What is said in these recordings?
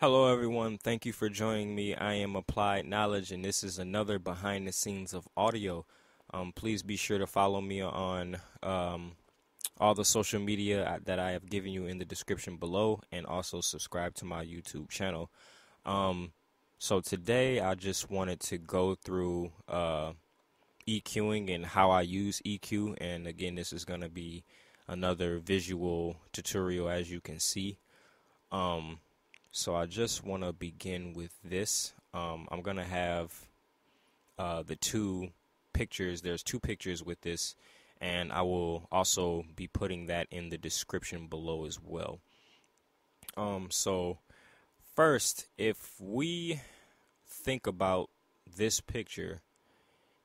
Hello, everyone. Thank you for joining me. I am Applied Knowledge, and this is another behind the scenes of audio. Please be sure to follow me on all the social media that I have given you in the description below, and also subscribe to my YouTube channel. So today, I just wanted to go through EQing and how I use EQ, and again, this is going to be another visual tutorial, as you can see. So I just want to begin with this. I'm going to have the two pictures. There's two pictures with this, and I will also be putting that in the description below as well. So first, if we think about this picture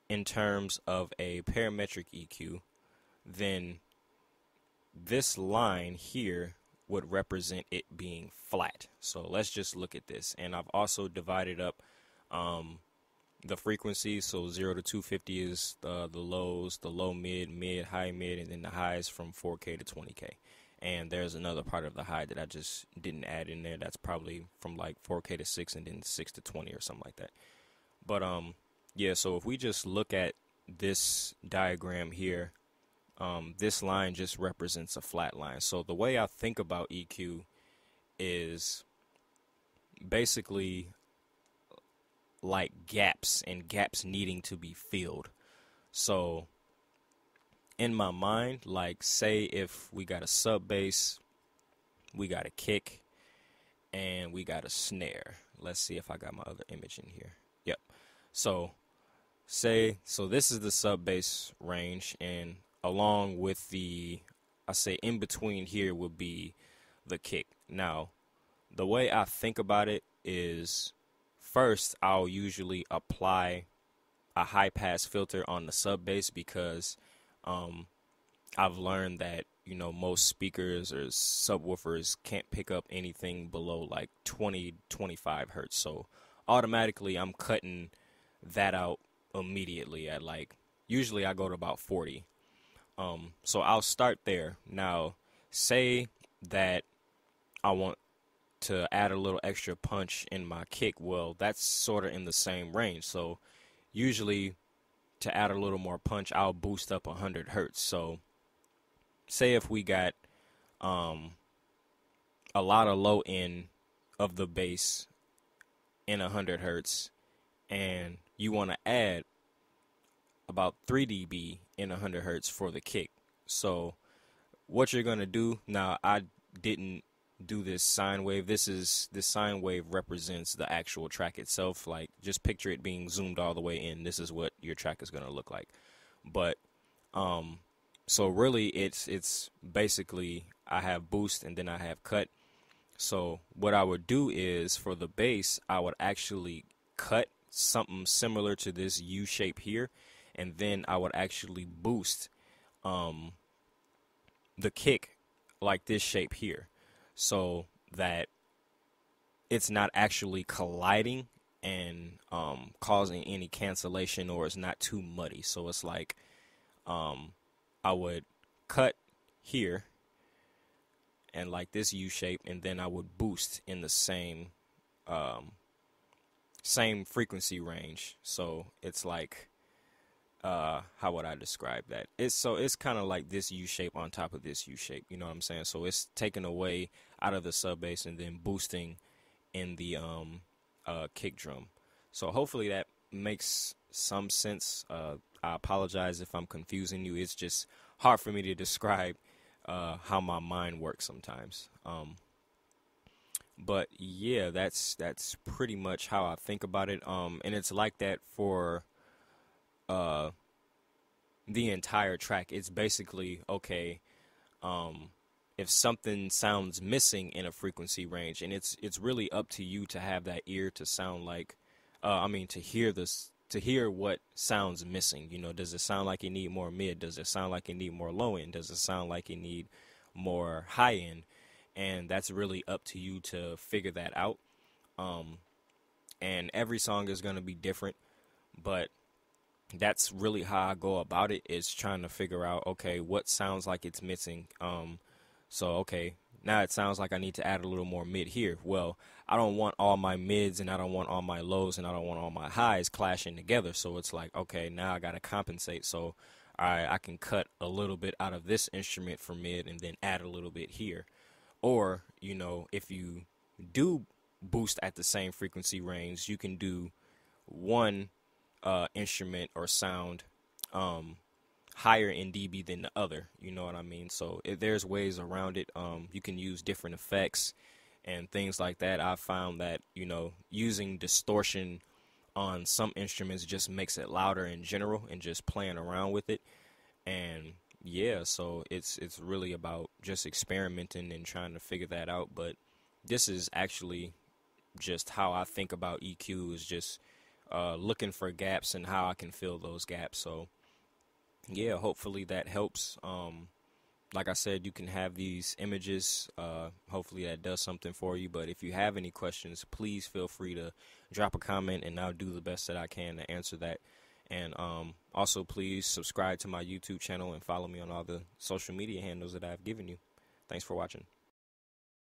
in terms of a parametric EQ, then this line here would represent it being flat. So let's just look at this. And I've also divided up the frequencies. So 0 to 250 is the lows, the low mid, mid, high mid, and then the highs from 4K to 20K. And there's another part of the high that I just didn't add in there. That's probably from like 4K to 6 and then 6 to 20 or something like that. But yeah, so if we just look at this diagram here, this line just represents a flat line. So the way I think about EQ is basically like gaps and gaps needing to be filled. So in my mind, like say if we got a sub bass, we got a kick, and we got a snare. Let's see if I got my other image in here. Yep. So this is the sub bass range, and along with I say in between here would be the kick. Now, the way I think about it is first I'll usually apply a high pass filter on the sub bass because I've learned that, most speakers or subwoofers can't pick up anything below like 25 hertz. So automatically I'm cutting that out immediately at usually I go to about 40. So I'll start there. Now, say that I want to add a little extra punch in my kick. Well, that's sort of in the same range. So usually to add a little more punch, I'll boost up 100 hertz. So say if we got a lot of low end of the bass in 100 hertz, and you want to add about 3 dB in 100 hertz for the kick. So what you're going to do, now I didn't do this sine wave. This sine wave represents the actual track itself. Like, just picture it being zoomed all the way in. This is what your track is going to look like. But so really it's basically I have boost and then I have cut. So what I would do is for the bass, I would actually cut something similar to this U shape here, and then I would actually boost the kick like this shape here, so that it's not actually colliding and causing any cancellation, or it's not too muddy. So it's like I would cut here and like this U shape, and then I would boost in the same frequency range. So it's like how would I describe that? It's kind of like this U shape on top of this U shape. You know what I'm saying? So it's taken away out of the sub bass and then boosting in the kick drum. So hopefully that makes some sense. I apologize if I'm confusing you. It's just hard for me to describe how my mind works sometimes. But yeah, that's pretty much how I think about it. And it's like that for the entire track. It's basically, okay, if something sounds missing in a frequency range, and it's really up to you to have that ear to sound like, to hear this, to hear what sounds missing. Does it sound like you need more mid? Does it sound like you need more low end? Does it sound like you need more high end? And that's really up to you to figure that out. And every song is going to be different, but that's really how I go about it, is trying to figure out, okay, what sounds like it's missing. So, okay, now it sounds like I need to add a little more mid here. Well, I don't want all my mids and I don't want all my lows and I don't want all my highs clashing together. So it's like, okay, now I got to compensate. So I can cut a little bit out of this instrument for mid and then add a little bit here. Or, you know, if you do boost at the same frequency range, you can do one instrument or sound higher in dB than the other. You know what I mean? So there's ways around it. You can use different effects and things like that. I found that, you know, using distortion on some instruments just makes it louder in general, and just playing around with it. And yeah, so it's really about just experimenting and trying to figure that out. But this is actually just how I think about EQ, is just looking for gaps and how I can fill those gaps. So yeah, hopefully that helps. Like I said, you can have these images. Hopefully that does something for you. But if you have any questions, please feel free to drop a comment, and I'll do the best that I can to answer that. And also, please subscribe to my YouTube channel and follow me on all the social media handles that I've given you. Thanks for watching.